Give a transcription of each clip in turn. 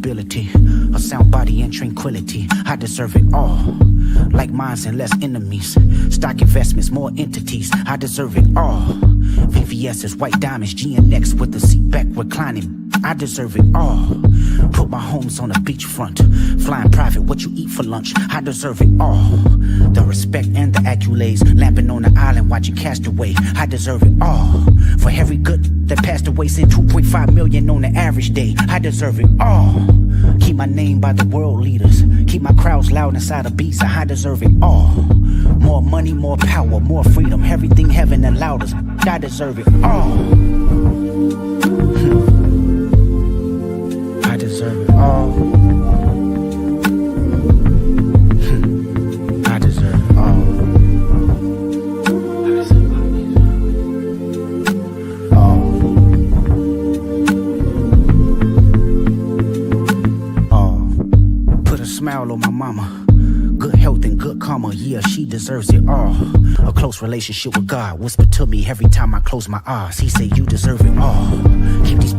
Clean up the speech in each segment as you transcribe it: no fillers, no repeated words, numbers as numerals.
stability, a sound body and tranquility. I deserve it all, like minds and less enemies. Stock investments, more entities. I deserve it all. VVS's, white diamonds, GNX with the seat back reclining. I deserve it all. Put my homes on the beachfront, flying private, what you eat for lunch. I deserve it all. The respect and the accolades, lamping on the island, watching Castaway. I deserve it all. For every good that passed away, sent 2.5 million on the average day. I deserve it all. Keep my name by the world leaders, keep my crowds loud inside a beat, so I deserve it all. More money, more power, more freedom, everything heaven allowed us. I deserve it all. I deserve it all. I deserve it all. Put a smile on my mama. Good health and good karma, yeah, she deserves it all. A close relationship with God, whisper to me every time I close my eyes. He say you deserve it all. Keep these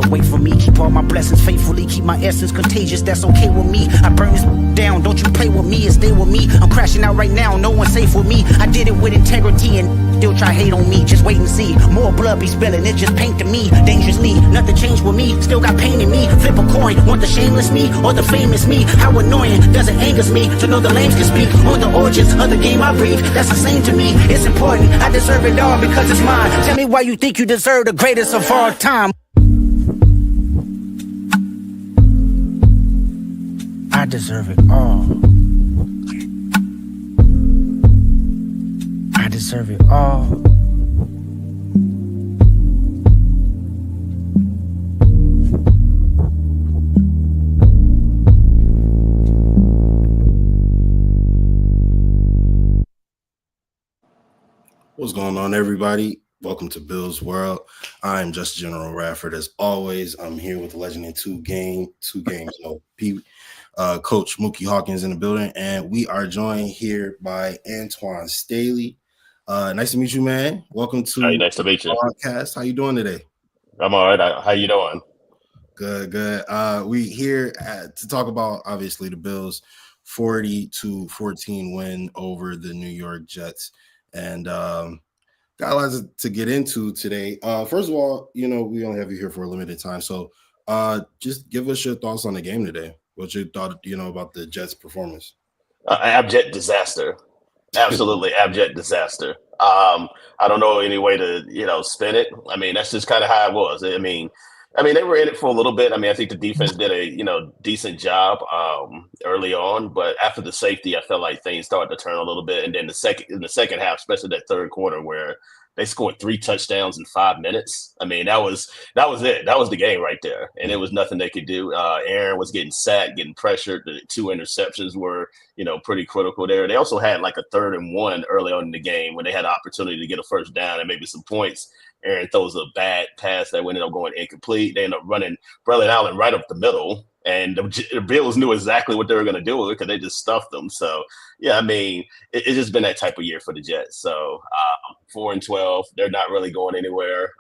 away from me, keep all my blessings faithfully, keep my essence contagious, that's okay with me. I burn this down, don't you play with me and stay with me. I'm crashing out right now, no one's safe with me. I did it with integrity and still try hate on me, just wait and see. More blood be spilling, it's just paint to me. Dangerously, nothing changed with me, still got pain in me. Flip a coin, want the shameless me or the famous me? How annoying, does it angers me to know the lames can speak on the origins of the game I breathe? That's the same to me, it's important, I deserve it all because it's mine. Tell me why you think you deserve the greatest of all time. I deserve it all. I deserve it all. What's going on, everybody? Welcome to Bill's World. I'm just General Radford. As always, I'm here with the legend in two games, Coach Muki Hawkins in the building, and we are joined here by Antoine Staley. Nice to meet you, man. Welcome to nice to meet you. Podcast. How you doing today? I'm all right. How you doing? Good. We here to talk about obviously the Bills' 40-14 win over the New York Jets, and got a lot to get into today. First of all, we only have you here for a limited time, so just give us your thoughts on the game today. What you thought, about the Jets' performance? Abject disaster. Absolutely abject disaster. I don't know any way to, spin it. I mean, that's just kind of how it was. I mean, they were in it for a little bit. I mean, I think the defense did a, decent job early on, but after the safety, I felt like things started to turn a little bit. And then in the second half, especially that third quarter where they scored 3 touchdowns in 5 minutes. I mean, that was it. That was the game right there. And it was nothing they could do. Aaron was getting sacked, getting pressured. The 2 interceptions were, pretty critical there. They also had like a 3rd and 1 early on in the game when they had an opportunity to get a first down and maybe some points. Aaron throws a bad pass that ended up going incomplete. They end up running Braylon Allen right up the middle. And the Bills knew exactly what they were going to do because they just stuffed them. So, yeah, I mean, it's just been that type of year for the Jets. So, 4-12, they're not really going anywhere.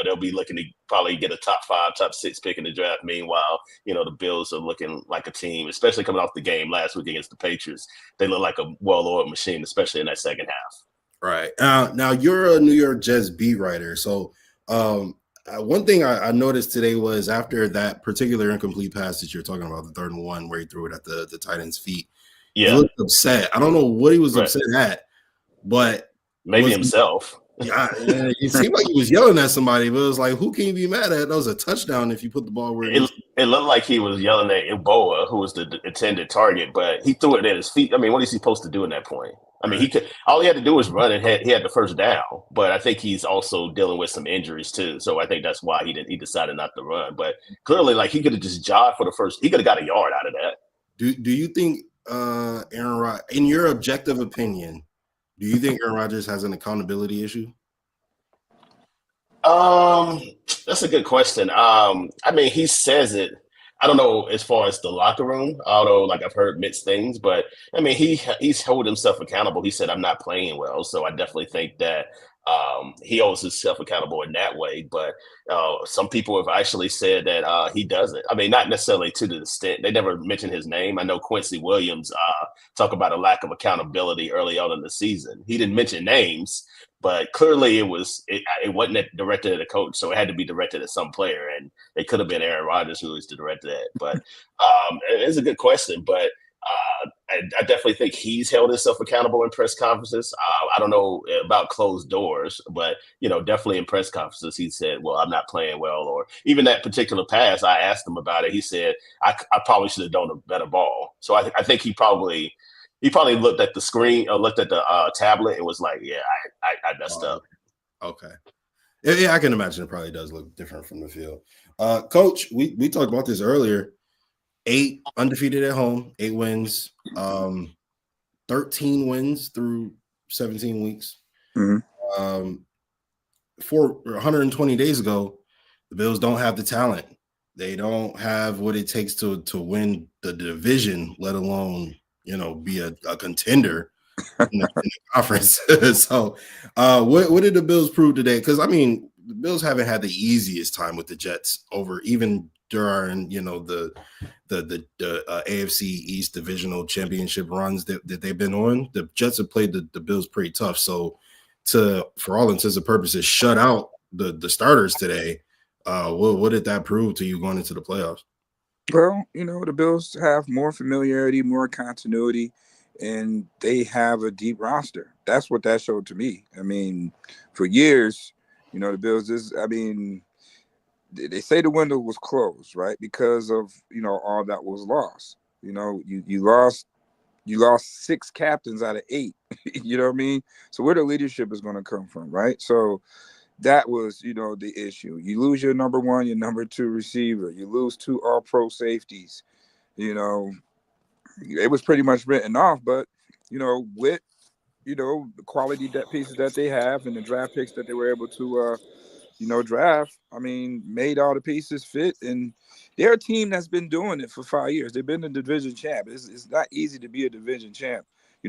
They'll be looking to probably get a top 5, top 6 pick in the draft. Meanwhile, the Bills are looking like a team, especially coming off the game last week against the Patriots. They look like a well-oiled machine, especially in that second half. Right. Now, you're a New York Jets beat writer. So, one thing I noticed today was after that particular incomplete pass that you're talking about, the 3rd and 1 where he threw it at the tight end's feet, he looked upset. I don't know what he was upset at, but maybe himself. Yeah, it seemed like he was yelling at somebody, but it was like, who can you be mad at? That was a touchdown if you put the ball where it looked like he was yelling at Iboa, who was the intended target, but he threw it at his feet. I mean, what is he supposed to do in that point? I mean, all he had to do was run, and he had the first down. But I think he's also dealing with some injuries too, so I think that's why he decided not to run. But clearly, like, he could have just jogged for the first. He could have got a yard out of that. Do you think Aaron Rodgers, in your objective opinion, do you think Aaron Rodgers has an accountability issue? That's a good question. I mean, he says it. I don't know as far as the locker room, although like I've heard mixed things, but I mean, he's holding himself accountable. He said, I'm not playing well. So I definitely think that He holds himself accountable in that way, but some people have actually said that he doesn't. I mean, not necessarily to the extent they never mentioned his name. I know Quincy Williams talked about a lack of accountability early on in the season. He didn't mention names, but clearly it wasn't directed at a coach, so it had to be directed at some player, and it could have been Aaron Rodgers who was the director at. But it's a good question, but. I definitely think he's held himself accountable in press conferences. I don't know about closed doors, but definitely in press conferences, he said, "Well, I'm not playing well," or even that particular pass. I asked him about it. He said, "I probably should have done a better ball." So I think he probably looked at the screen or looked at the tablet and was like, "Yeah, I messed up." Okay. Yeah, I can imagine it probably does look different from the field. Coach, we talked about this earlier. 8 undefeated at home, 8 wins, 13 wins through 17 weeks. Mm-hmm. 120 days ago, the Bills don't have the talent. They don't have what it takes to win the division, let alone, be a contender in the conference. So what did the Bills prove today? Because, I mean, the Bills haven't had the easiest time with the Jets over even during, the AFC East divisional championship runs that they've been on. The Jets have played the Bills pretty tough. So for all intents and purposes, shut out the starters today. What did that prove to you going into the playoffs? Well, the Bills have more familiarity, more continuity, and they have a deep roster. That's what that showed to me. I mean, for years, the Bills they say the window was closed, right? Because of, all that was lost. You lost 6 captains out of 8. You know what I mean? So where the leadership is going to come from, right? So that was, the issue. You lose your number 1, your number 2 receiver. You lose 2 all-pro safeties. It was pretty much written off. But, with, the quality pieces that they have and the draft picks that they were able to, draft, made all the pieces fit. And they're a team that's been doing it for 5 years. They've been a division champ. It's not easy to be a division champ,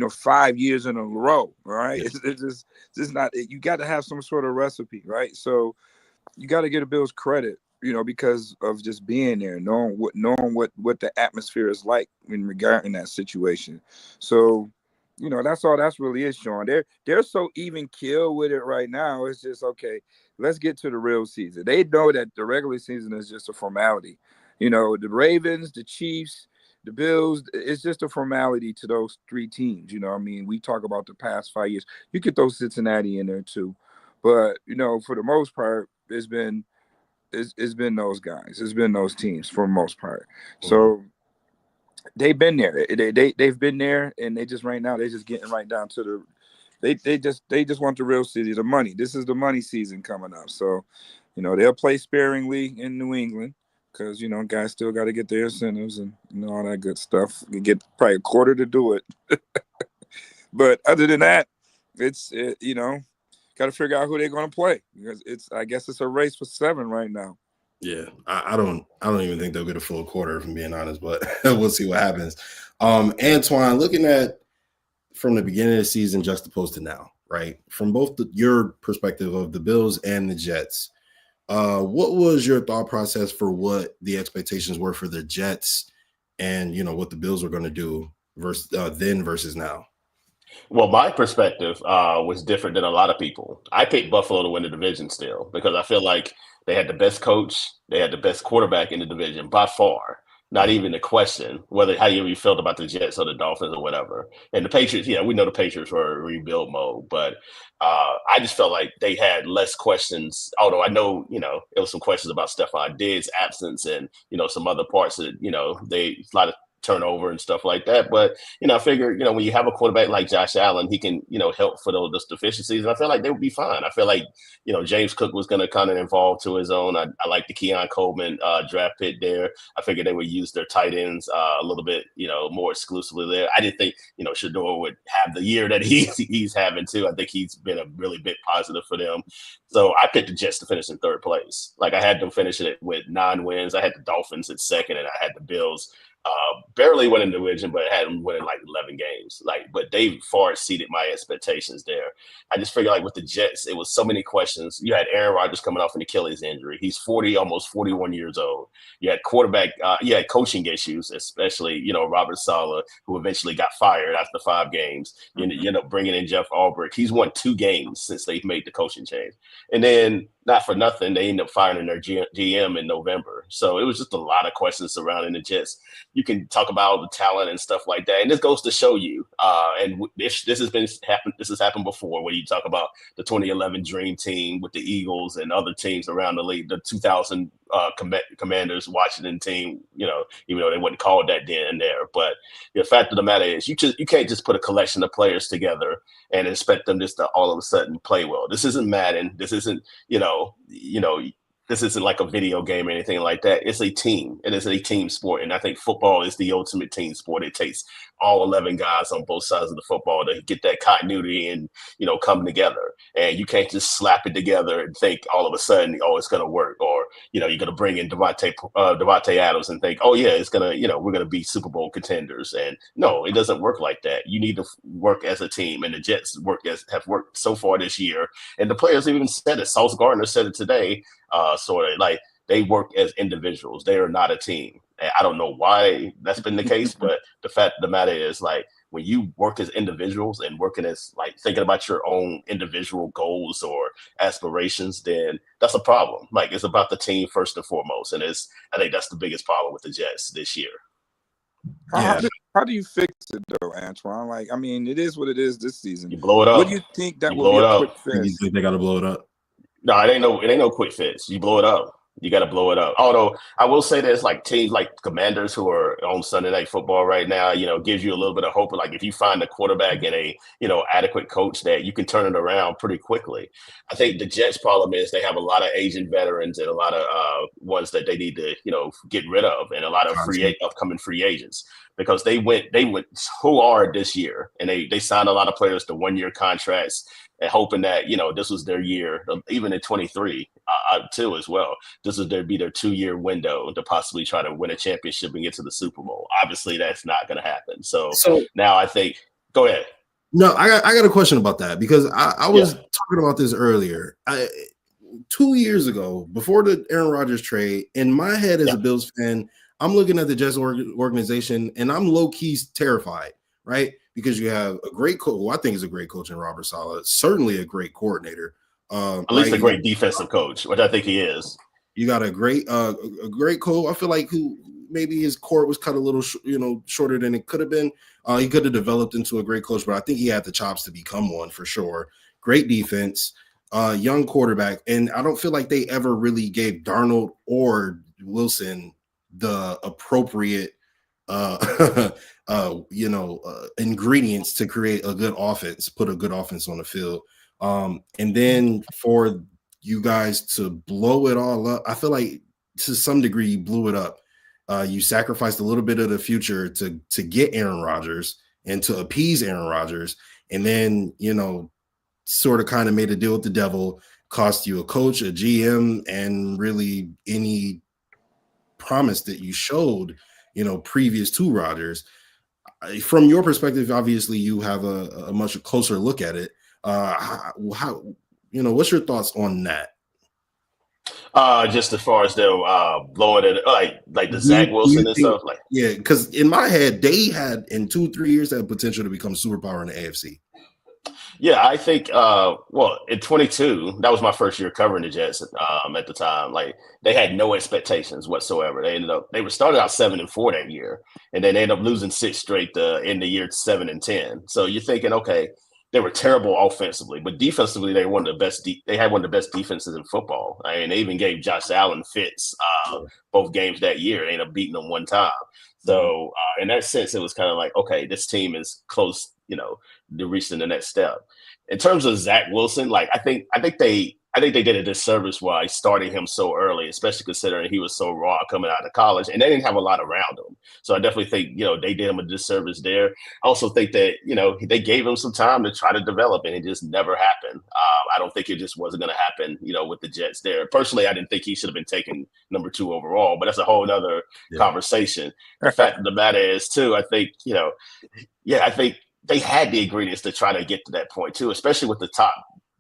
5 years in a row, right? Yeah. It's just not, you got to have some sort of recipe, right? So you got to give the Bills credit, because of just being there, knowing what the atmosphere is like in regarding that situation. So, that's really it, Sean. They're so even keel with it right now. It's just, okay, let's get to the real season. They know that the regular season is just a formality. The Ravens, the Chiefs, the Bills, it's just a formality to those 3 teams. We talk about the past 5 years. You could throw Cincinnati in there too. But, for the most part, it's been those guys. It's been those teams for the most part. So they've been there. They've been there, and they just right now they're just getting right down to the. They just want the real city, the money. This is the money season coming up. So, they'll play sparingly in New England because guys still got to get their incentives and all that good stuff. You get probably a quarter to do it. But other than that, it's got to figure out who they're going to play because I guess it's a race for 7 right now. Yeah, I don't even think they'll get a full quarter, if I'm being honest, but we'll see what happens. Antoine, looking at from the beginning of the season juxtaposed to now, right? From both your perspective of the Bills and the Jets, what was your thought process for what the expectations were for the Jets and, what the Bills were going to do versus now? Well, my perspective was different than a lot of people. I picked Buffalo to win the division still because I feel like they had the best coach, they had the best quarterback in the division by far. Not even a question whether how you felt about the Jets or the Dolphins or whatever. And the Patriots, we know the Patriots were in rebuild mode, but I just felt like they had less questions. Although I know, there was some questions about Stephon Diggs' absence and, some other parts that, they a lot of turnover and stuff like that. But, I figure, when you have a quarterback like Josh Allen, he can, help for those deficiencies. And I feel like they would be fine. I feel like, James Cook was going to kind of evolve to his own. I like the Keon Coleman draft pick there. I figured they would use their tight ends a little bit, more exclusively there. I didn't think, Shador would have the year that he's having too. I think he's been a really big positive for them. So I picked the Jets to finish in 3rd place. Like I had them finishing it with 9 wins. I had the Dolphins at 2nd, and I had the Bills Barely won in the division, but had them winning like 11 games. But they far exceeded my expectations there. I just figured with the Jets, it was so many questions. You had Aaron Rodgers coming off an Achilles injury. He's 40, almost 41 years old. You had quarterback, you had coaching issues, especially, Robert Saleh, who eventually got fired after 5 games. You end up bringing in Jeff Albrecht. He's won 2 games since they've made the coaching change. And then, not for nothing, they ended up firing their GM in November. So it was just a lot of questions surrounding the Jets. You can talk about the talent and stuff like that, and this goes to show you. And this has happened before, where you talk about the 2011 Dream Team with the Eagles and other teams around the league, the 2000 Commanders, Washington team. Even though they wouldn't call it that then and there, but the fact of the matter is, you can't just put a collection of players together and expect them just to all of a sudden play well. This isn't Madden. This isn't this isn't like a video game or anything like that. It's a team. It is a team sport. And I think football is the ultimate team sport. It takes all 11 guys on both sides of the football to get that continuity and, come together. And you can't just slap it together and think all of a sudden, it's going to work. Or, you're going to bring in Devontae Adams and think, it's going to, we're going to be Super Bowl contenders. And no, it doesn't work like that. You need to work as a team. And the Jets have worked so far this year. And the players even said it. Sauce Gardner said it today. Sort of like they work as individuals. They are not a team. And I don't know why that's been the case, but the fact of the matter is, when you work as individuals and working as thinking about your own individual goals or aspirations, then that's a problem. It's about the team first and foremost. And I think that's the biggest problem with the Jets this year. How do you fix it though, Antoine? It is what it is this season. You blow it up. What do you think that will be a quick fix? You think they got to blow it up? No, it ain't no quick fix. You blow it up. You got to blow it up. Although I will say there's teams like Commanders who are on Sunday Night Football right now, gives you a little bit of hope. If you find a quarterback and a, adequate coach, that you can turn it around pretty quickly. I think the Jets' problem is they have a lot of aging veterans and a lot of ones that they need to, get rid of, and a lot of upcoming free agents, because they went so hard this year, and they signed a lot of players to 1-year contracts, and hoping that, this was their year, even in 23 too as well. This would be their 2-year window to possibly try to win a championship and get to the Super Bowl. Obviously, that's not going to happen. So now I think – go ahead. No, I got a question about that, because I was talking about this earlier. 2 years ago, before the Aaron Rodgers trade, in my head as a Bills fan, I'm looking at the Jets organization, and I'm low-key terrified, right? Because you have a great coach, I think is a great coach in Robert Saleh, certainly a great coordinator. At least a great defensive coach, which I think he is. You got a great coach. I feel like who maybe his court was cut a little, shorter than it could have been. He could have developed into a great coach, but I think he had the chops to become one for sure. Great defense, young quarterback, and I don't feel like they ever really gave Darnold or Wilson the appropriate ingredients to create a good offense, put a good offense on the field. And then for you guys to blow it all up, I feel like to some degree you blew it up. You sacrificed a little bit of the future to get Aaron Rodgers and to appease Aaron Rodgers, and then sort of kind of made a deal with the devil, cost you a coach, a GM, and really any promise that you showed previous to Rodgers. From your perspective, obviously you have a much closer look at it. What's your thoughts on that? Just as far as them blowing it, like the Zach Wilson and stuff, because in my head they had in 2-3 years had potential to become superpower in the AFC. Yeah, I think, in 22, that was my first year covering the Jets at the time. They had no expectations whatsoever. They were started out 7-4 that year, and then they ended up losing 6 straight to end the year 7-10. So you're thinking, okay, they were terrible offensively, but defensively, they had one of the best defenses in football. I mean, they even gave Josh Allen fits both games that year. They ended up beating them one time. So in that sense, it was kind of like, okay, this team is close, to reaching the next step. In terms of Zach Wilson, I think I think they did a disservice by starting him so early, especially considering he was so raw coming out of college, and they didn't have a lot around him. So I definitely think, they did him a disservice there. I also think that, they gave him some time to try to develop, and it just never happened. I don't think it just wasn't going to happen, with the Jets there. Personally, I didn't think he should have been taken number 2 overall, but that's a whole other conversation. The fact of the matter is, too, I think, I think they had the ingredients to try to get to that point, too, especially with the top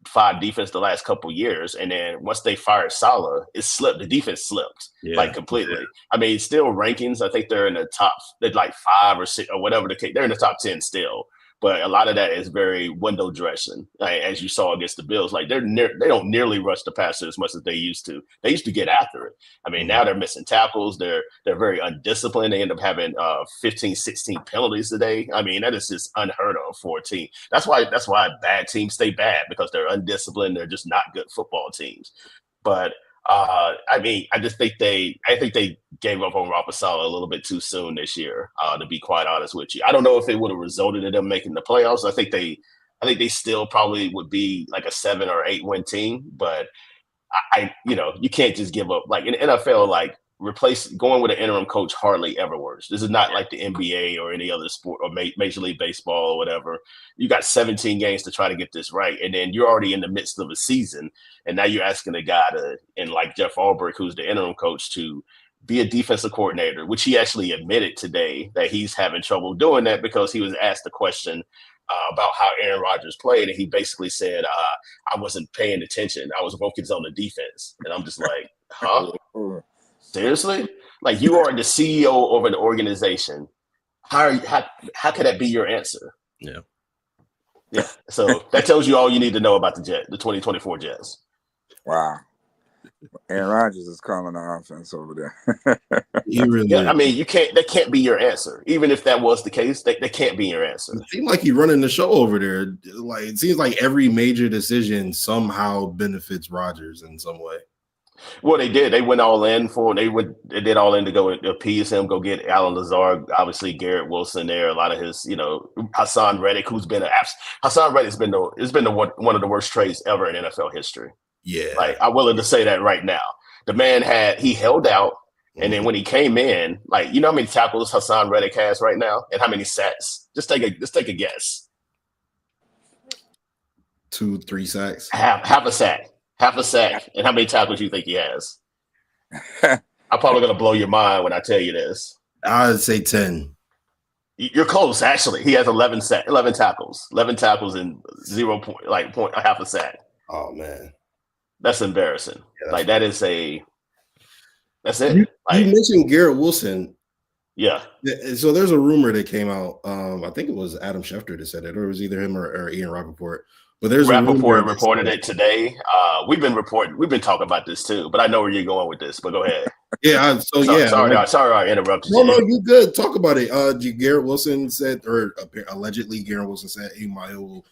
5 defense the last couple years, and then once they fired Saleh, it slipped. The defense slipped completely. Yeah. I mean, still rankings. I think they're in the top. They're like 5 or 6 or whatever the case. They're in the top 10 still, but a lot of that is very window dressing, as you saw against the Bills. Like they don't nearly rush the passer as much as they used to. They used to get after it. I mean, now they're missing tackles. They're very undisciplined. They end up having 15, 16 penalties today. I mean, that is just unheard of for a team. That's why bad teams stay bad, because they're undisciplined. They're just not good football teams. But I mean, I think they gave up on Robert Saleh a little bit too soon this year, to be quite honest with you. I don't know if it would have resulted in them making the playoffs. I think they still probably would be like a 7 or 8 win team, but you can't just give up. Like in the NFL, like going with an interim coach hardly ever works. This is not like the NBA or any other sport or Major League Baseball or whatever. You got 17 games to try to get this right, and then you're already in the midst of a season, and now you're asking a guy like Jeff Albrecht, who's the interim coach, to be a defensive coordinator, which he actually admitted today that he's having trouble doing that because he was asked a question about how Aaron Rodgers played, and he basically said, I wasn't paying attention. I was focused on the defense. And I'm just like, huh? Seriously? Like, you are the CEO of an organization. How could that be your answer? Yeah. Yeah. So that tells you all you need to know about the 2024 Jets. Wow. Aaron Rodgers is calling the offense over there. I mean, that can't be your answer. Even if that was the case, that can't be your answer. It seems like he's running the show over there. Like, it seems like every major decision somehow benefits Rodgers in some way. Well, they did. They went all in they did all in to go appease him, go get Alan Lazard, obviously Garrett Wilson there, a lot of his, Hassan Reddick, who's been Hassan Reddick's been one of the worst trades ever in NFL history. Yeah. Like, I'm willing to say that right now. The man he held out, and then when he came in, like, you know how many tackles Hassan Reddick has right now and how many sacks? Just take a guess. 2-3 sacks. Half a sack. Half a sack. And how many tackles do you think he has? I'm probably going to blow your mind when I tell you this. I'd say 10. You're close, actually. He has 11 tackles. 11 tackles and half a sack. Oh, man. That's embarrassing. Yeah, that's it. You mentioned Garrett Wilson. Yeah. So there's a rumor that came out. I think it was Adam Schefter that said it, or it was either him or Ian Rappaport. But there's Rappaport reported it today. We've been talking about this too, but I know where you're going with this. But go ahead. Yeah. Sorry, I interrupted you. No, you good. Talk about it. Garrett Wilson said, or allegedly, Garrett Wilson said he will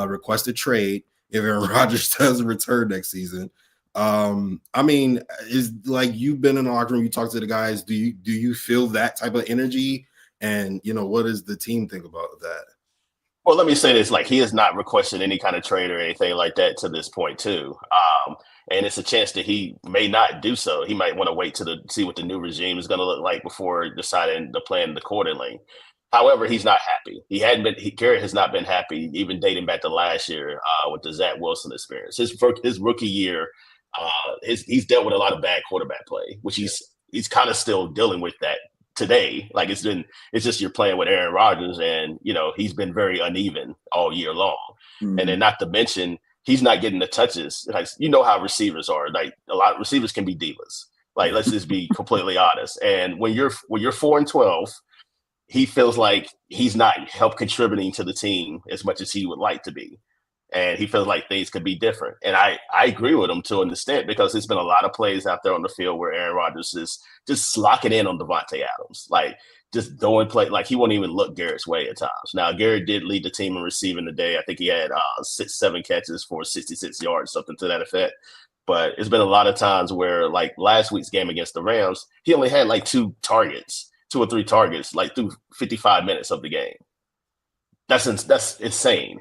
request a trade if Aaron Rodgers doesn't return next season. I mean, is like, you've been in the locker room, you talk to the guys. Do you feel that type of energy? And what does the team think about that? Well, let me say this: like, he has not requested any kind of trade or anything like that to this point, too. And it's a chance that he may not do so. He might want to wait to see what the new regime is going to look like before deciding to plan accordingly. However, he's not happy. Garrett has not been happy, even dating back to last year with the Zach Wilson experience. His rookie year, he's dealt with a lot of bad quarterback play, which he's kind of still dealing with that today. Like, it's just you're playing with Aaron Rodgers, and he's been very uneven all year long. Mm-hmm. And then, not to mention, he's not getting the touches. Like, how receivers are. Like, a lot of receivers can be divas. Like, let's just be completely honest. And when you're 4-12, he feels like he's not contributing to the team as much as he would like to be. And he feels like things could be different. And I agree with him to an extent, because there's been a lot of plays out there on the field where Aaron Rodgers is just locking in on Devontae Adams. Like, just throwing play. Like, he won't even look Garrett's way at times. Now, Garrett did lead the team in receiving today. I think he had 7 catches for 66 yards, something to that effect. But it's been a lot of times where, like last week's game against the Rams, he only had like 2 or 3 targets, like through 55 minutes of the game. That's insane.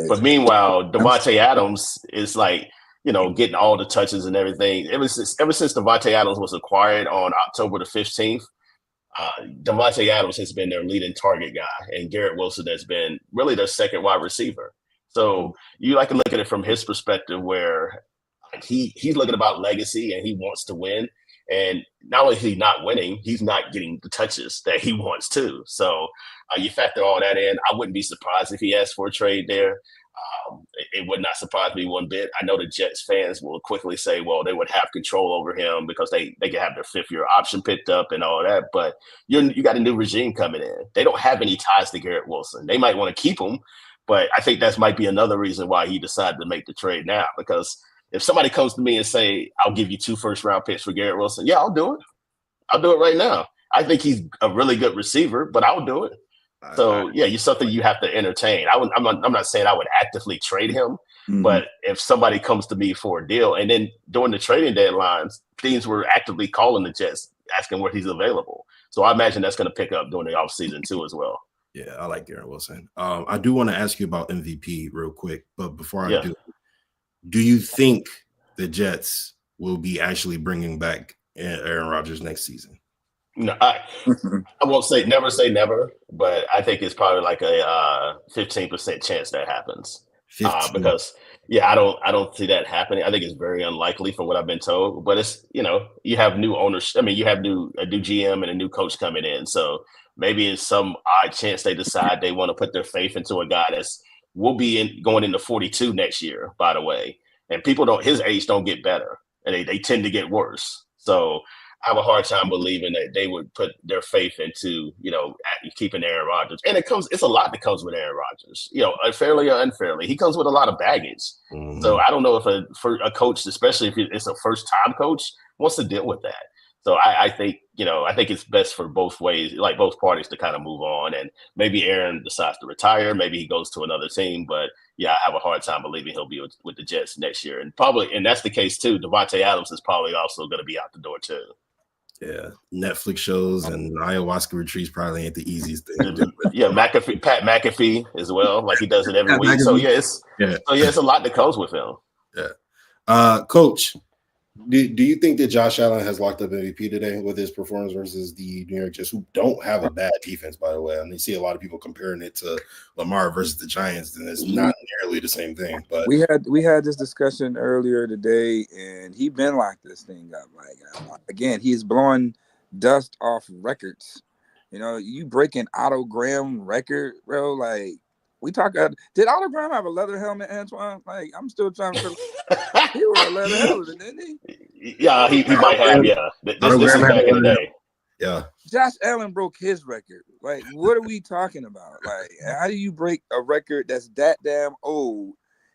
But meanwhile, Devontae Adams is like, getting all the touches and everything. Ever since Davante Adams was acquired on October the 15th, Davante Adams has been their leading target guy, and Garrett Wilson has been really their second wide receiver. So you like to look at it from his perspective, where he's looking about legacy and he wants to win. And not only is he not winning, he's not getting the touches that he wants to. So you factor all that in. I wouldn't be surprised if he asked for a trade there. It would not surprise me one bit. I know the Jets fans will quickly say, well, they would have control over him because they can have their fifth-year option picked up and all that. But you got a new regime coming in. They don't have any ties to Garrett Wilson. They might want to keep him, but I think that might be another reason why he decided to make the trade now. Because if somebody comes to me and say, I'll give you 2 first-round picks for Garrett Wilson, yeah, I'll do it. I'll do it right now. I think he's a really good receiver, but I'll do it. So yeah, it's something you have to entertain. I'm not saying I would actively trade him, but if somebody comes to me for a deal, and then during the trading deadlines, teams were actively calling the Jets, asking where he's available. So I imagine that's going to pick up during the offseason too as well. Yeah, I like Garrett Wilson. I do want to ask you about MVP real quick, but before I do you think the Jets will be actually bringing back Aaron Rodgers next season? No, I won't never say never, but I think it's probably like a 15% chance that happens. Because I don't see that happening. I think it's very unlikely from what I've been told. But it's you have new owners. I mean, you have a new GM and a new coach coming in. So maybe it's some odd chance they decide they want to put their faith into a guy will be going into 42 next year. By the way, and his age don't get better, and they tend to get worse. So I have a hard time believing that they would put their faith into, keeping Aaron Rodgers. And it's a lot that comes with Aaron Rodgers, unfairly or unfairly. He comes with a lot of baggage. Mm-hmm. So I don't know if a coach, especially if it's a first-time coach, wants to deal with that. So I think it's best for both ways, like both parties, to kind of move on. And maybe Aaron decides to retire. Maybe he goes to another team. But yeah, I have a hard time believing he'll be with the Jets next year. And that's the case too. Davante Adams is probably also going to be out the door too. Yeah, Netflix shows and ayahuasca retreats probably ain't the easiest thing to do. Yeah, Pat McAfee as well, like he does it every week. So it's a lot that comes with him. Yeah, Coach, do you think that Josh Allen has locked up MVP today with his performance versus the New York Jets, who don't have a bad defense, by the way? I mean, you see a lot of people comparing it to Lamar versus the Giants, and it's not nearly the same thing. But we had this discussion earlier today, and he been locked this thing up. Like again, he's blowing dust off records. You break an Otto Graham record, bro. Like we talk. Did Otto Graham have a leather helmet, Antoine? Like I'm still trying to. He wore a leather helmet, didn't he? Yeah, he might have. Yeah, this is back in the day. Yeah. Josh Allen broke his record. Like, what are we talking about? Like, how do you break a record that's that damn old?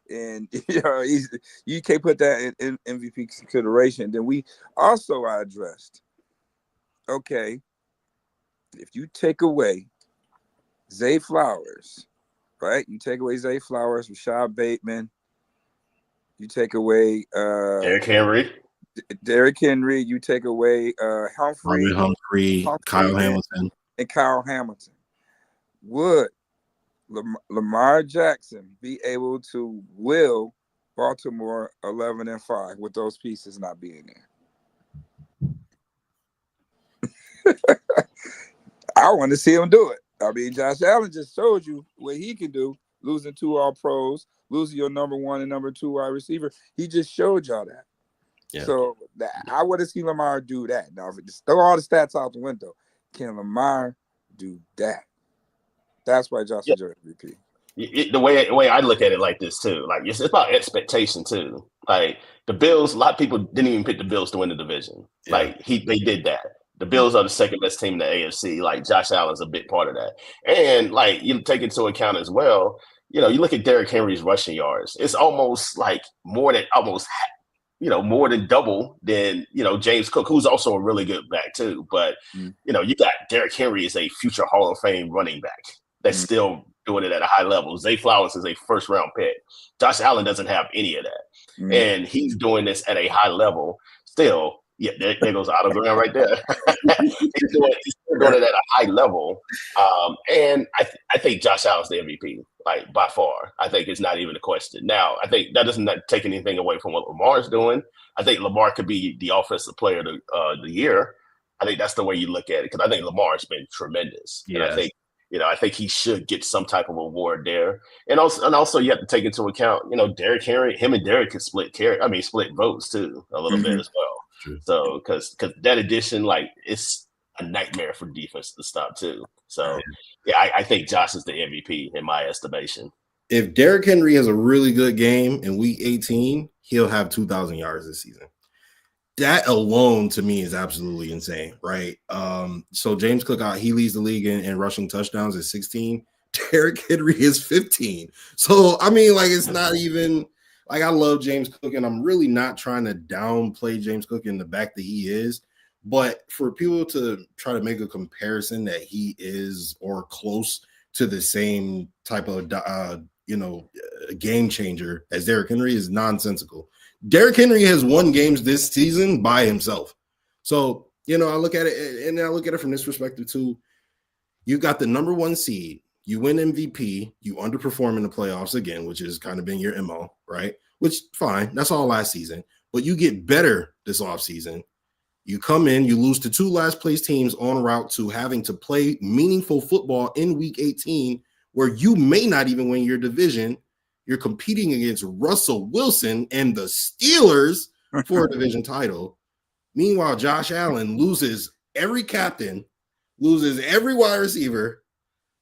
And you can't put that in MVP consideration. Then we also addressed, okay, if you take away Zay Flowers, right? You take away Zay Flowers, Rashad Bateman. You take away Derrick Henry. You take away Humphrey, Kyle Hamilton. And Kyle Hamilton. Would Lamar Jackson be able to will Baltimore 11-5 with those pieces not being there? I want to see him do it. I mean, Josh Allen just showed you what he can do, losing 2 All-Pros, losing your number 1 and number 2 wide receiver. He just showed y'all that. Yeah. So I want to see Lamar do that. Now, if just throw all the stats out the window, can Lamar do that? That's why Josh is your MVP. The way I look at it like this too, like it's about expectation too. Like the Bills, a lot of people didn't even pick the Bills to win the division. Yeah. Like they did that. The Bills are the second best team in the AFC. Like Josh Allen's a big part of that. And like you take into account as well, you look at Derrick Henry's rushing yards. It's almost like more than double than, James Cook, who's also a really good back too. But, you got Derrick Henry as a future Hall of Fame running back that's still doing it at a high level. Zay Flowers is a first-round pick. Josh Allen doesn't have any of that. And he's doing this at a high level still Yeah, there goes Otto Graham right there. He's doing it at a high level. And I think Josh Allen's the MVP, like by far. I think it's not even a question. Now, I think that doesn't take anything away from what Lamar's doing. I think Lamar could be the offensive player of the year. I think that's the way you look at it because I think Lamar's been tremendous. Yes. And I think he should get some type of award there. And also you have to take into account, Derrick Henry, him and Derrick could split votes too a little bit as well. True. So because that addition, like it's a nightmare for defense to stop too. So I think Josh is the MVP in my estimation. If Derrick Henry has a really good game in week 18, he'll have 2,000 yards this season. That alone to me is absolutely insane, right? So James Cook, he leads the league in rushing touchdowns at 16. Derrick Henry is 15. So, I mean, like, it's not even like I love James Cook, and I'm really not trying to downplay James Cook in the back that he is. But for people to try to make a comparison that he is or close to the same type of, game changer as Derrick Henry is nonsensical. Derrick Henry has won games this season by himself. So, I look at it, and I look at it from this perspective too. You got the number one seed, you win MVP, you underperform in the playoffs again, which has kind of been your MO, right? Which, fine, that's all last season. But you get better this offseason. You come in, you lose to 2 last place teams en route to having to play meaningful football in week 18, where you may not even win your division. You're competing against Russell Wilson and the Steelers for a division title. Meanwhile, Josh Allen loses every captain, loses every wide receiver.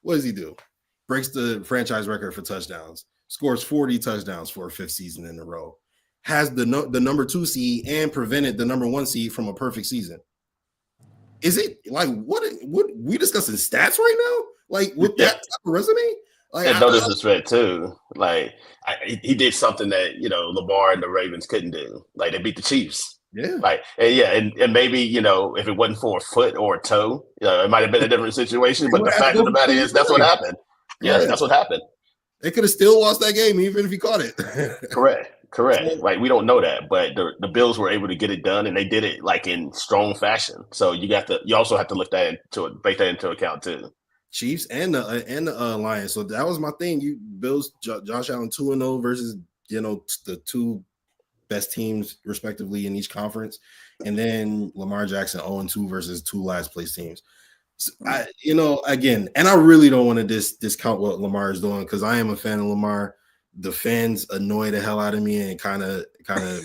What does he do? Breaks the franchise record for touchdowns, scores 40 touchdowns for a 5th season in a row, has the number 2 seed and prevented the number 1 seed from a perfect season. Is it like what we discussing stats right now? Like with that type of resume? Like, and no disrespect too. Like he did something that Lamar and the Ravens couldn't do. Like they beat the Chiefs. Yeah. Like and maybe if it wasn't for a foot or a toe, it might have been a different situation. But the fact of the matter is, that's what happened. Yes, that's what happened. They could have still lost that game even if he caught it. Correct. Like we don't know that, but the Bills were able to get it done, and they did it like in strong fashion. So you also have to take that into account too. Chiefs and the Lions. So that was my thing. You Bills, Josh Allen 2-0 versus the 2 best teams respectively in each conference, and then Lamar Jackson 0-2 versus 2 last place teams. So again, and I really don't want to discount what Lamar is doing because I am a fan of Lamar. The fans annoy the hell out of me and kind of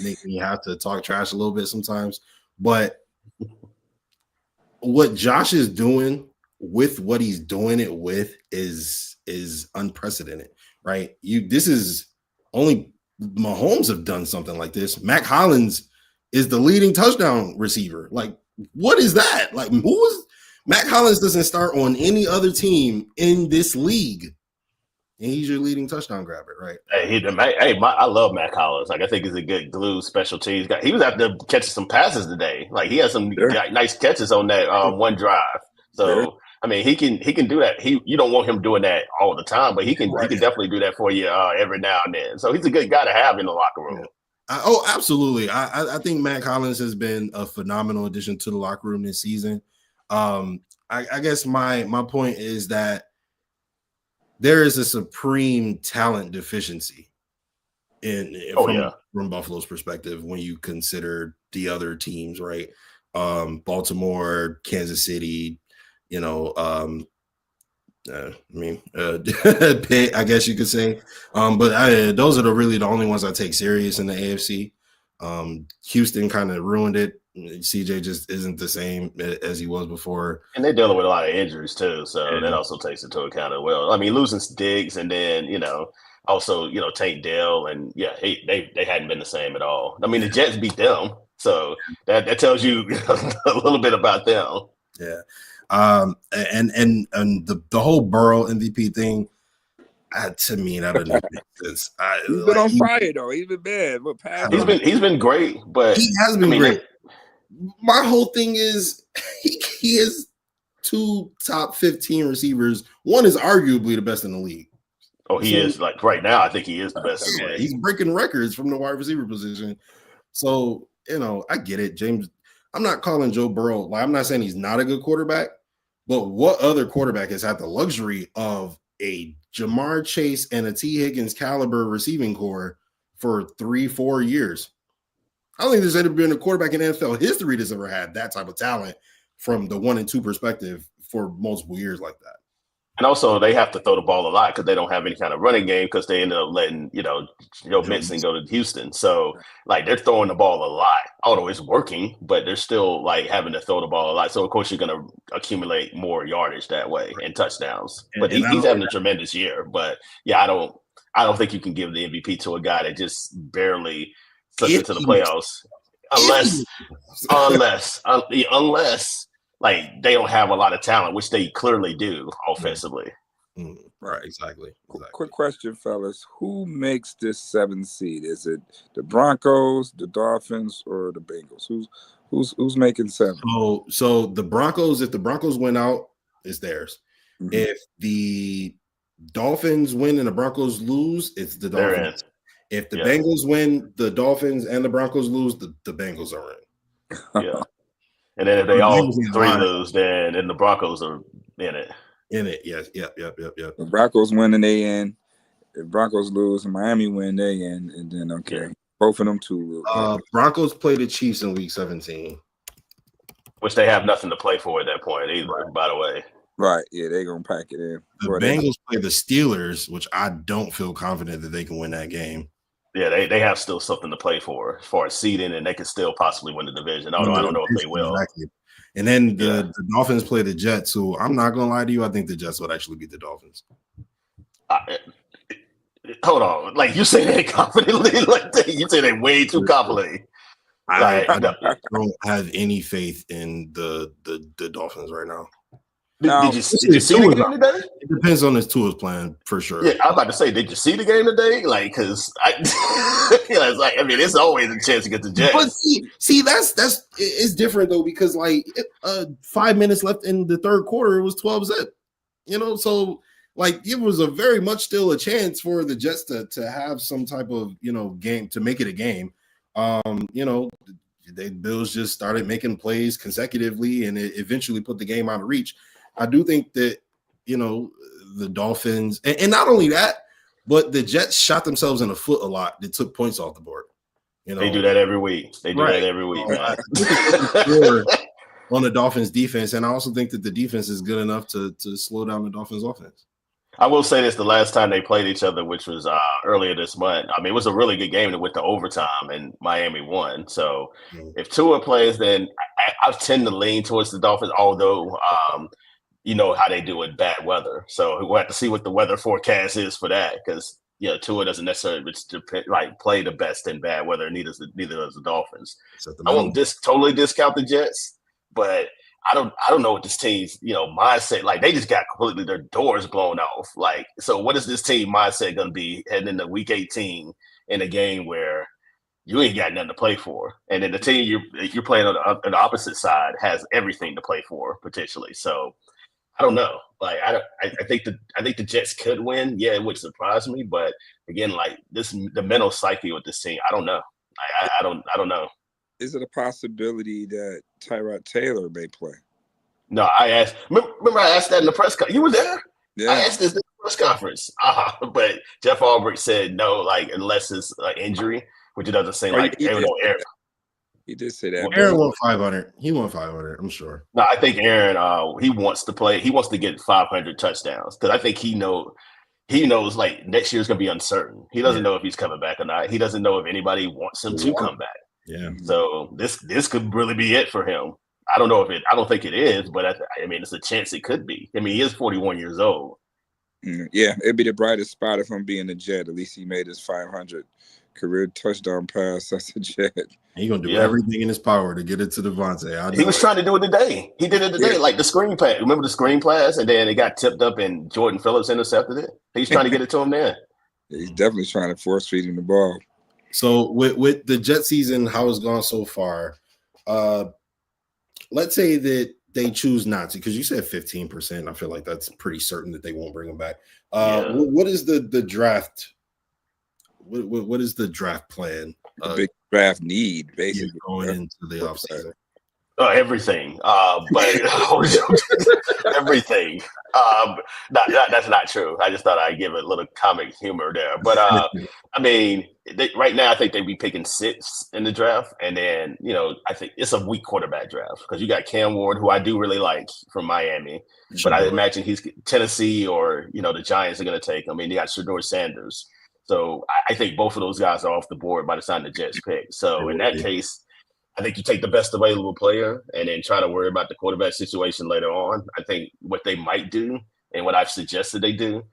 make me have to talk trash a little bit sometimes. But what Josh is doing with what he's doing it with is unprecedented, right? This is only Mahomes have done something like this. Mac Hollins is the leading touchdown receiver. Like, what is that? Like, Mac Hollins doesn't start on any other team in this league, and he's your leading touchdown grabber, right? I love Mac Hollins. Like, I think he's a good glue special teams guy. He was out there catching some passes today. Like, he had some nice catches on that one drive. So. I mean, he can do that. You don't want him doing that all the time, but he can definitely do that for you every now and then. So he's a good guy to have in the locker room. Absolutely. I think Mac Hollins has been a phenomenal addition to the locker room this season. I guess my point is that there is a supreme talent deficiency from Buffalo's perspective when you consider the other teams, right? Baltimore, Kansas City. Pitt, I guess you could say. But those are the only ones I take serious in the AFC. Houston kind of ruined it. CJ just isn't the same as he was before. And they're dealing with a lot of injuries too, so that also takes into account as well. I mean, losing Diggs and then, also, Tank Dell, and they hadn't been the same at all. I mean, the Jets beat them, so that tells you a little bit about them. Yeah. And the whole Burrow MVP thing, to me, that doesn't make sense. He's been on fire though. He's been bad. He's been great, but he has been great. My whole thing is he has 2 top 15 receivers. One is arguably the best in the league. Oh, he is. Like right now, I think he is the best in the league. He's breaking records from the wide receiver position. So I get it, James. I'm not calling Joe Burrow, like I'm not saying he's not a good quarterback, but what other quarterback has had the luxury of a Jamar Chase and a T. Higgins caliber receiving core for 3-4 years? I don't think there's ever been a quarterback in NFL history that's ever had that type of talent from the 1 and 2 perspective for multiple years like that. And also, they have to throw the ball a lot because they don't have any kind of running game because they ended up letting, Joe Mixon go to Houston. So, like, they're throwing the ball a lot. Although it's working, but they're still, like, having to throw the ball a lot. So, of course, you're going to accumulate more yardage that way and touchdowns. But he's having a tremendous year. But, yeah, I don't think you can give the MVP to a guy that just barely slipped into the playoffs. Unless like they don't have a lot of talent, which they clearly do offensively. Right, exactly. Quick question, fellas. Who makes this 7th seed? Is it the Broncos, the Dolphins, or the Bengals? Who's making 7? So the Broncos, if the Broncos win out, it's theirs. Mm-hmm. If the Dolphins win and the Broncos lose, it's the Dolphins. If the Bengals win, the Dolphins and the Broncos lose, the Bengals are in. Yeah. And then if they all 3 lose, then the Broncos are in it. Yes. Yep. The Broncos win and they in. If Broncos lose and Miami win, they in. And then, both of them 2 will. Broncos play the Chiefs in week 17. Which they have nothing to play for at that point either, by the way. Right. Yeah, they're going to pack it in. The Bengals play the Steelers, which I don't feel confident that they can win that game. Yeah, they have still something to play for as far as seeding, and they can still possibly win the division. Although I don't know if they will. Exactly. And then the Dolphins play the Jets, who I'm not going to lie to you, I think the Jets would actually beat the Dolphins. Hold on. Like, you say they confidently? Like, you say they way too confidently. I don't have any faith in the Dolphins right now. Did you see the game today? It depends on his Tua's plan for sure. Yeah, I'm about to say, did you see the game today? Like, because it's like, I mean, it's always a chance to get the Jets. But see, that's it's different though, because like 5 minutes left in the third quarter, it was 12-zip. So like it was a very much still a chance for the Jets to have some type of game to make it a game. The Bills just started making plays consecutively, and it eventually put the game out of reach. I do think that, the Dolphins, and not only that, but the Jets shot themselves in the foot a lot that took points off the board. They do that every week. They do that every week, man. On the Dolphins defense, and I also think that the defense is good enough to slow down the Dolphins offense. I will say this: the last time they played each other, which was earlier this month, I mean, it was a really good game that went to overtime, and Miami won. So if Tua plays, then I tend to lean towards the Dolphins, although you know how they do in bad weather. So we'll have to see what the weather forecast is for that, because Tua doesn't necessarily play the best in bad weather. Neither does the Dolphins. I won't totally discount the Jets, but I don't know what this team's mindset. Like, they just got completely their doors blown off. Like, so what is this team mindset going to be heading into week 18 in a game where you ain't got nothing to play for, and then the team you're playing on the opposite side has everything to play for potentially. So I don't know. Like, I think the Jets could win. Yeah, it would surprise me, but again, like the mental psyche with this team, I don't know. I don't know. Is it a possibility that Tyrod Taylor may play? No, I asked. Remember, I asked that in the press conference. You were there. Yeah. I asked this in the press conference. But Jeff Albrecht said no, like unless it's injury, which it doesn't seem like. He did say that. Well, Aaron won 500. He won 500. I'm sure. No, I think Aaron. He wants to play. He wants to get 500 touchdowns because I think he knows like next year's gonna be uncertain. He doesn't know if he's coming back or not. He doesn't know if anybody wants him to come back. Yeah. So this could really be it for him. I don't think it is, but I mean, it's a chance it could be. I mean, he is 41 years old. Yeah, it'd be the brightest spot if I'm being a Jet. At least he made his 500 career touchdown pass as a Jet. He's going to do everything in his power to get it to Devontae. He was trying to do it today. He did it today, like the screen pass. Remember the screen pass? And then it got tipped up and Jordan Phillips intercepted it. He's trying to get it to him there. He's definitely trying to force feed him the ball. So with the Jet season, how it's gone so far, let's say that they choose not to, because you said 15%. I feel like that's pretty certain that they won't bring him back. What is the draft? What is the draft plan? The big draft need, basically, going into the offseason. Everything, but everything. That's not true. I just thought I'd give a little comic humor there. But I mean, right now I think they'd be picking 6 in the draft, and then I think it's a weak quarterback draft because you got Cam Ward, who I do really like from Miami, but I imagine he's Tennessee or the Giants are going to take him. I mean, you got Shedeur Sanders, so I think both of those guys are off the board by the time the Jets pick. So in that case, I think you take the best available player and then try to worry about the quarterback situation later on. I think what they might do and what I've suggested they do,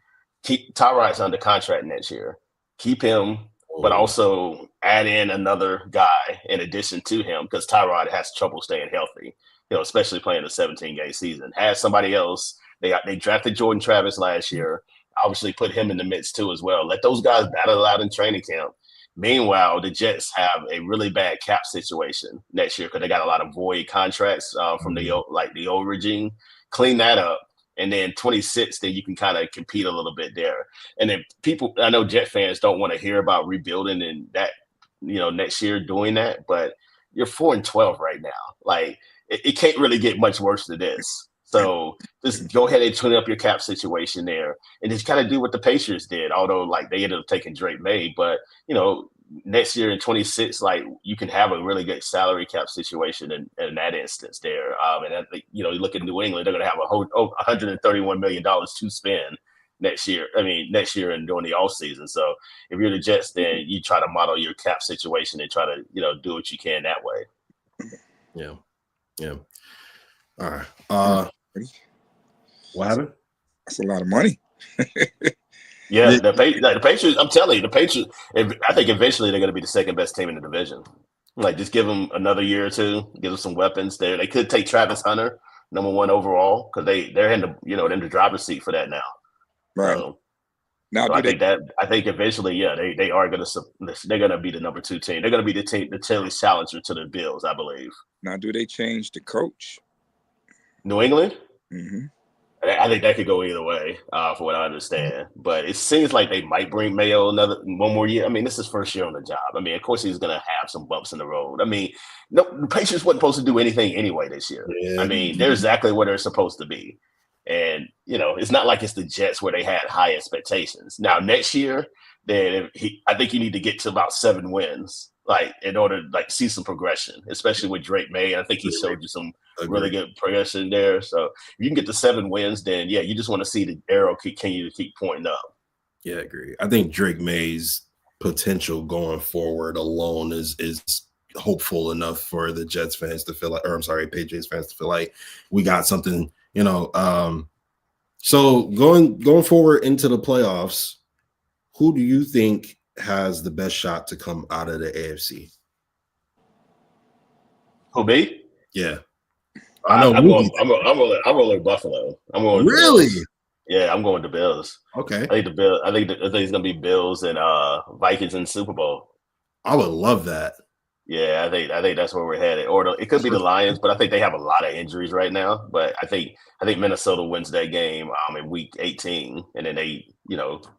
keep Tyrod's under contract next year. Keep him, but also add in another guy in addition to him because Tyrod has trouble staying healthy, especially playing a 17-game season. Have somebody else. They drafted Jordan Travis last year. Obviously put him in the mix too as well. Let those guys battle it out in training camp. Meanwhile, the Jets have a really bad cap situation next year because they got a lot of void contracts from the old regime. Clean that up, and then 26, then you can kind of compete a little bit there. And then I know Jet fans don't want to hear about rebuilding and that, next year doing that, but you're 4-12 right now. Like it can't really get much worse than this. So just go ahead and tune up your cap situation there and just kind of do what the Patriots did, although they ended up taking Drake May. But, next year in 26, you can have a really good salary cap situation in that instance there. And I think, you look at New England, they're going to have a whole $131 million to spend next year and during the offseason. So if you're the Jets, then you try to model your cap situation and try to, do what you can that way. Yeah. Yeah. All right. What happened? That's a lot of money. Yeah, the Patriots. I'm telling you, the Patriots. I think eventually they're going to be the second best team in the division. Just give them another year or two. Give them some weapons there. They could take Travis Hunter, number 1 overall, because they're in the in the driver's seat for that now. Right. Now, I think eventually, they are going to. They're going to be the number 2 team. They're going to be the challenger to the Bills, I believe. Now, do they change the coach? New England? Mm-hmm. I think that could go either way, for what I understand. But it seems like they might bring Mayo one more year. I mean, this is his first year on the job. I mean, of course, he's going to have some bumps in the road. I mean, no, the Patriots wasn't supposed to do anything anyway this year. Yeah. I mean, they're exactly where they're supposed to be. And, it's not like it's the Jets where they had high expectations. Now, next year, then I think you need to get to about 7 wins. In order to see some progression, especially with Drake May. I think he showed you some really good progression there. So if you can get to 7 wins, then you just want to see the arrow continue to keep pointing up. Yeah, I agree. I think Drake May's potential going forward alone is hopeful enough for the Jets fans to feel Patriots fans to feel like we got something, So going forward into the playoffs, who do you think has the best shot to come out of the AFC? Who, me? Yeah, I know. I'm rolling Buffalo. I'm going really. Bills. Yeah, I'm going to Bills. Okay. I think the Bills. I think it's gonna be Bills and Vikings in the Super Bowl. I would love that. Yeah, I think that's where we're headed. Or it could be the Lions, but I think they have a lot of injuries right now. But I think Minnesota wins that game in week 18, and then they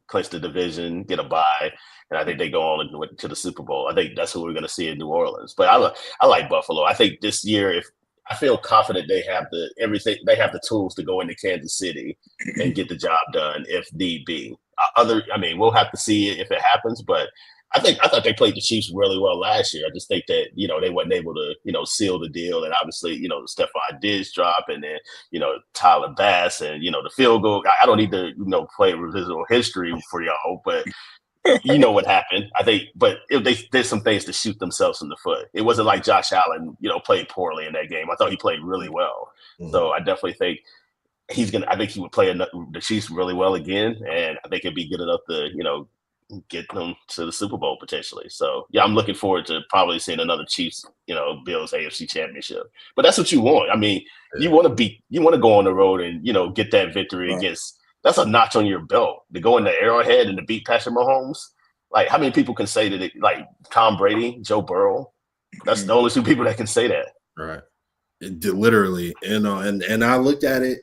clinch the division, get a bye. And I think they go on to the Super Bowl. I think that's what we're going to see in New Orleans. But I like Buffalo. I think this year, I feel confident they have the tools to go into Kansas City and get the job done if need be. We'll have to see it if it happens. But I thought they played the Chiefs really well last year. I just think that they wasn't able to seal the deal. And obviously Stephon Diggs drop, and then Tyler Bass, and the field goal. I don't need to play revisible history for y'all, but. What happened. I think, but they did some things to shoot themselves in the foot. It wasn't like Josh Allen, played poorly in that game. I thought he played really well. Mm-hmm. So I definitely think I think he would play the Chiefs really well again, and I think it'd be good enough to, get them to the Super Bowl potentially. So yeah, I'm looking forward to probably seeing another Chiefs, Bills AFC championship. But that's what you want. I mean, you want to go on the road and, get that victory against. That's a notch on your belt to go in the Arrowhead and to beat Patrick Mahomes. How many people can say that? Tom Brady, Joe Burrow. That's the only 2 people that can say that. Right. Literally, and I looked at it.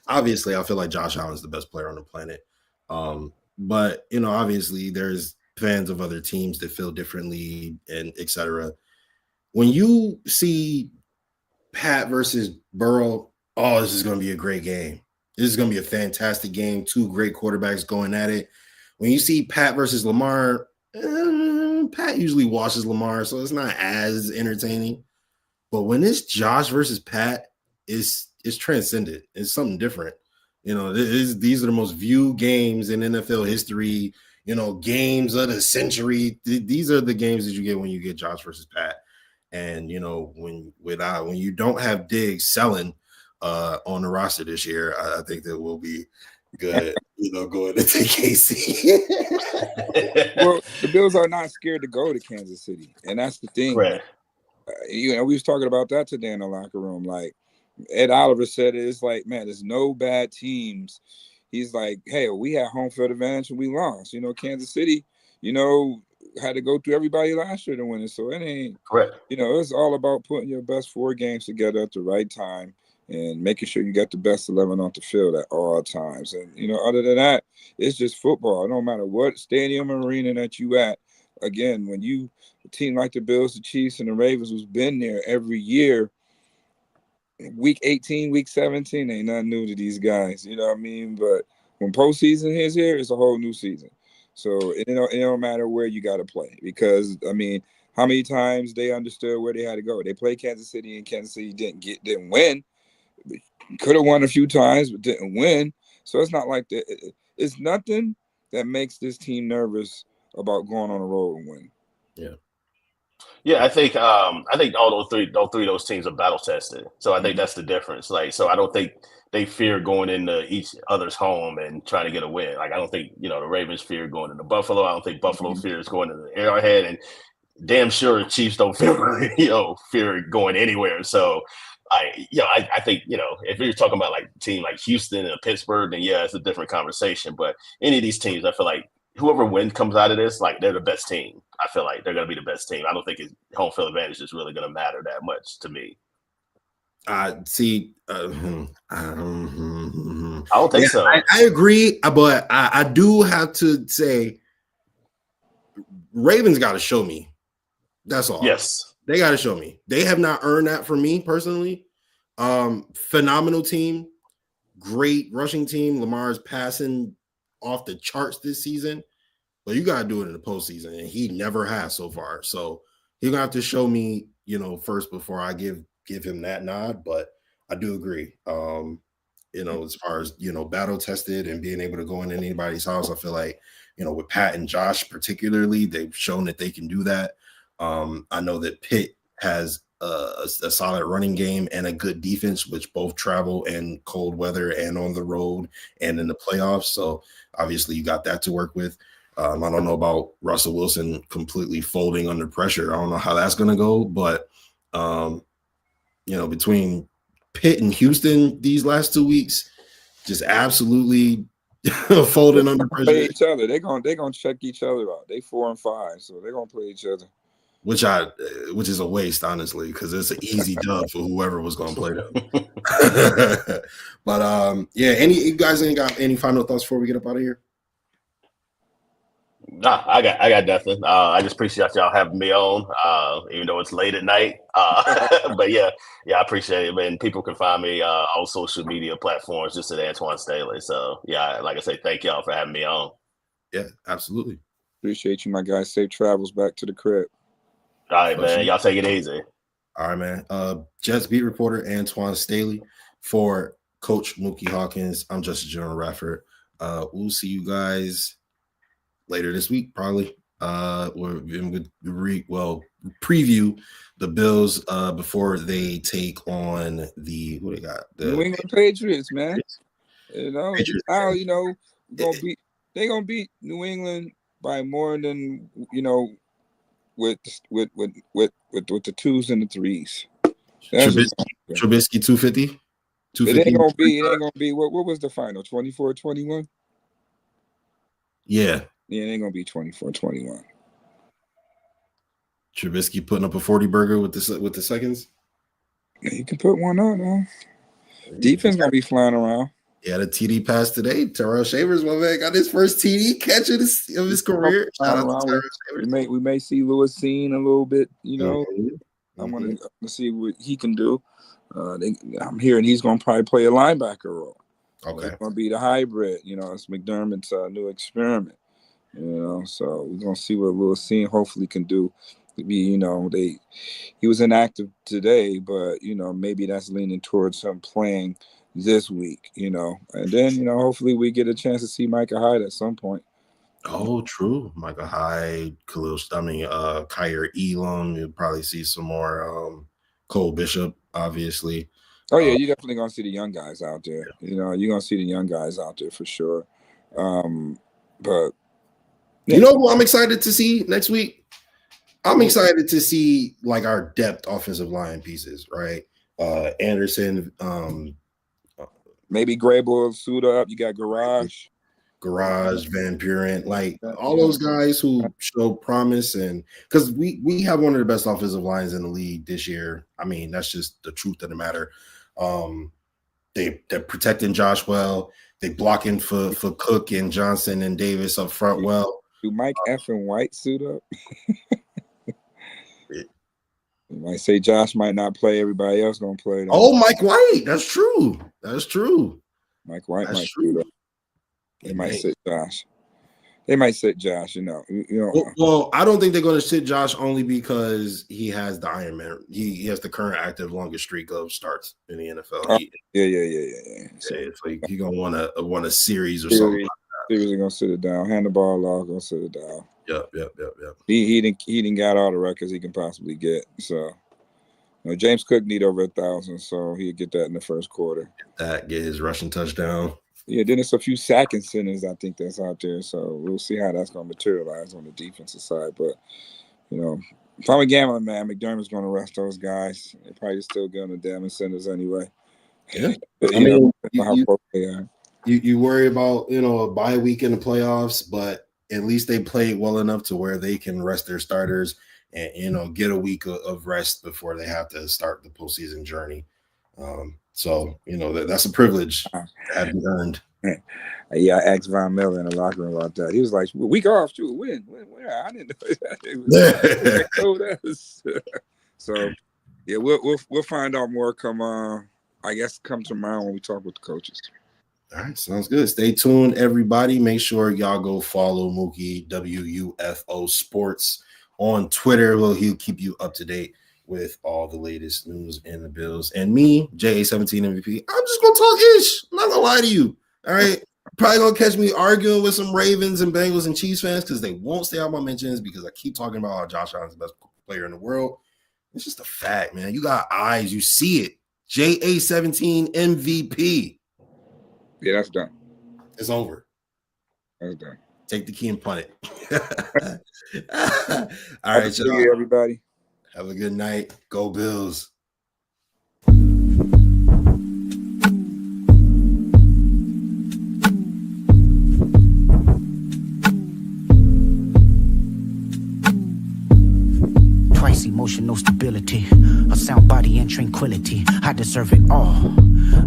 Obviously, I feel like Josh Allen's the best player on the planet. But obviously, there's fans of other teams that feel differently and etc. when you see Pat versus Burrow, oh, this is going to be a great game. This is going to be a fantastic game. Two great quarterbacks going at it. When you see Pat versus Lamar, Pat usually washes Lamar, so it's not as entertaining. But when it's Josh versus Pat, it's transcendent. It's something different. You know, these are the most viewed games in NFL history. You know, games of the century. These are the games that you get when you get Josh versus Pat. And you know, when you don't have Diggs selling on the roster this year, I think that will be good. You know, going into KC. Well, the Bills are not scared to go to Kansas City, and that's the thing. Right. You know, we was talking about that today in the locker room. Like Ed Oliver said, it's like, man, there's no bad teams. He's like, hey, we had home field advantage and we lost. You know, Kansas City, you know, had to go through everybody last year to win it. So it ain't, Correct. you know, it's all about putting your best 4 games together at the right time and making sure you got the best 11 on the field at all times. And, you know, other than that, it's just football. No matter what stadium or arena that you at. Again, when you a team like the Bills, the Chiefs, and the Ravens who's been there every year, week 18, week 17 ain't nothing new to these guys. You know what I mean? But when postseason is here, it's a whole new season. So it don't matter where you got to play because, I mean, how many times they understood where they had to go? They played Kansas City and Kansas City didn't win. Could have won a few times, but didn't win. So it's not like that. It's nothing that makes this team nervous about going on the road and winning. Yeah. Yeah, I think all three of those teams are battle tested. So I think that's the difference. Like, so I don't think they fear going into each other's home and trying to get a win. Like, I don't think, you know, the Ravens fear going into Buffalo. I don't think Buffalo fears going to the Arrowhead, and damn sure Chiefs don't fear going anywhere. So I think, you know, if you're talking about like a team like Houston and Pittsburgh, then yeah, it's a different conversation. But any of these teams, I feel like whoever wins comes out of this, like they're the best team. I feel like they're going to be the best team. I don't think home field advantage is really going to matter that much to me. See, I don't think so. I agree, but I do have to say, Ravens got to show me. That's all. Yes, they got to show me. They have not earned that for me personally. Phenomenal team, great rushing team. Lamar's passing off the charts this season, but you got to do it in the postseason, and he never has so far. So he's gonna have to show me, you know, first before I give him that nod. But I do agree. You know, as far as, you know, battle tested and being able to go in anybody's house, I feel like, you know, with Pat and Josh particularly, they've shown that they can do that. I know that Pitt has a solid running game and a good defense, which both travel in cold weather and on the road and in the playoffs. So obviously you got that to work with. I don't know about Russell Wilson completely folding under pressure. I don't know how that's going to go, but you know, between Pitt and Houston these last 2 weeks, just absolutely folding under pressure. Play each other. They're gonna check each other out. They 4 and 5, so they're gonna play each other. Which is a waste, honestly, because it's an easy dub for whoever was going to play them. But yeah, you guys ain't got any final thoughts before we get up out of here? Nah, I got nothing. I just appreciate y'all having me on, even though it's late at night. But yeah, I appreciate it, man. People can find me on social media platforms just at Antoine Staley. So yeah, like I say, thank y'all for having me on. Yeah, absolutely. Appreciate you, my guys. Safe travels back to the crib. All right, man. Y'all take it easy. All right, man. Jets beat reporter Antoine Staley for Coach Mookie Hawkins. I'm Justin General Rafford. We'll see you guys later this week, probably. We're going to preview the Bills before they take on the New England Patriots, man. You know, now you know they're gonna beat New England by more than, you know, with the 2s and the 3s. Trubisky 250. It ain't gonna be. What was the final? 24-21. Yeah, it ain't gonna be 24-21. Trubisky putting up a 40 burger with the seconds. Yeah, you can put one on, man. Defense gonna be flying around. Yeah, the TD pass today. Terrell Shavers, my man, got his first TD catch of his career. We may see Lewis Seen a little bit, you know. I want to see what he can do. I'm hearing he's going to probably play a linebacker role. Okay. It's going to be the hybrid. It's McDermott's new experiment. So we're going to see what Lewis Cine hopefully can do. He was inactive today, but maybe that's leaning towards him playing this week. And then hopefully we get a chance to see Micah Hyde at some point. Oh, true. Micah Hyde, Kyer Elam. You'll probably see some more Cole Bishop, obviously. Oh yeah, you're definitely gonna see the young guys out there. You're gonna see the young guys out there for sure. But you know who I'm excited to see next week? I'm excited to see like our depth offensive line pieces, right? Anderson, maybe Grable suit up. You got Garage, Van Buren, like all those guys who show promise, and because we have one of the best offensive lines in the league this year. I mean, that's just the truth of the matter. They're protecting Josh well. They blocking for Cook and Johnson and Davis up front well. Do Mike F and White suit up? You might say Josh might not play. Everybody else gonna play. Oh, Mike White. That's true. That's true. Mike White might suit up. They might sit Josh. Well, I don't think they're going to sit Josh only because he has the Iron Man. He has the current active longest streak of starts in the NFL. Yeah. So it's like he's gonna want a series or something. Series gonna sit it down. Hand the ball off. Gonna sit it down. Yep. He didn't got all the records he can possibly get. So, James Cook need over 1,000, so he'll get that in the first quarter. Get his rushing touchdown. Yeah, then it's a few sacking centers I think that's out there. So we'll see how that's going to materialize on the defensive side. But, if I'm a gambling man, McDermott's going to rest those guys. They're probably still going to damn centers anyway. Yeah. But, you worry about, a bye week in the playoffs, but at least they played well enough to where they can rest their starters and, get a week of rest before they have to start the postseason journey. So, that's a privilege that had been earned. Yeah, I asked Von Miller in the locker room about that. He was like, week off, too. When? I didn't know that. Told us. So, yeah, we'll find out more come tomorrow when we talk with the coaches. All right, sounds good. Stay tuned, everybody. Make sure y'all go follow Muki, WUFO Sports, on Twitter. He'll keep you up to date with all the latest news in the Bills. And me, JA17 MVP, I'm just going to talk ish. I'm not going to lie to you. All right? Probably going to catch me arguing with some Ravens and Bengals and Chiefs fans because they won't stay out my mentions because I keep talking about how Josh Allen's the best player in the world. It's just a fact, man. You got eyes. You see it. JA17 MVP. Yeah, that's done. It's over. That's done. Take the key and punt it. All right, y'all. Everybody. Have a good night. Go Bills. Twice emotional stability, a sound body and tranquility. I deserve it all.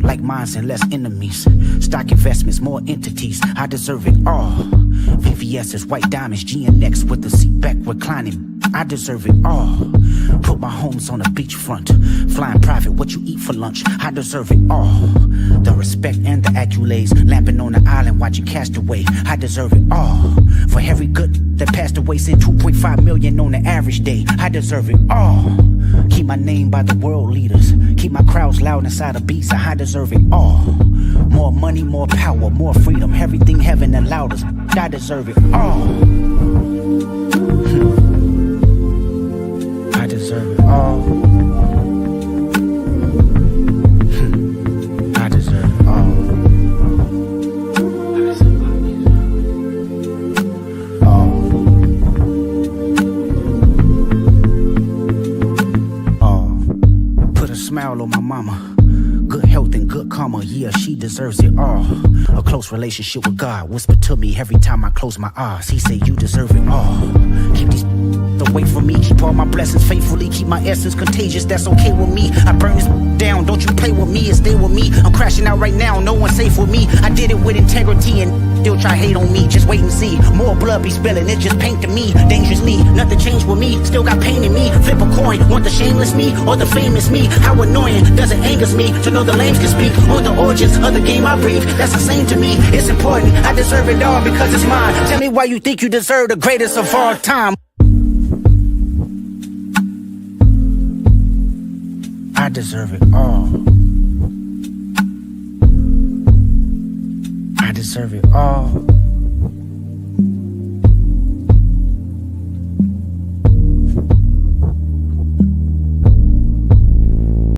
Like minds and less enemies. Stock investments, more entities. I deserve it all. VVS's white diamonds, GNX with the seat back reclining. I deserve it all. Put my homes on a beachfront. Flying private, what you eat for lunch. I deserve it all. The respect and the accolades. Lamping on the island, watching Castaway. I deserve it all. For every good that passed away, send 2.5 million on the average day. I deserve it all. Keep my name by the world leaders. Keep my crowds loud inside of beats. I deserve it all. More money, more power, more freedom. Everything heaven allowed us. I deserve it all. I deserve it all. I deserve it all. Put a smile on my mama. Good health and good karma, yeah, she deserves it all. A close relationship with God, whisper to me every time I close my eyes. He said, you deserve it all. Keep these wait for me. Keep all my blessings faithfully, keep my essence contagious, that's okay with me. I burn this down, don't you play with me and stay with me. I'm crashing out right now, no one's safe with me. I did it with integrity and still try hate on me. Just wait and see, more blood be spilling, it's just paint to me. Dangerously, nothing changed with me, still got pain in me. Flip a coin, want the shameless me or the famous me? How annoying does it angers me to know the lames can speak on the origins of the game I breathe? That's the same to me, it's important, I deserve it all because it's mine. Tell me why you think you deserve the greatest of all time. I deserve it all. I deserve it all.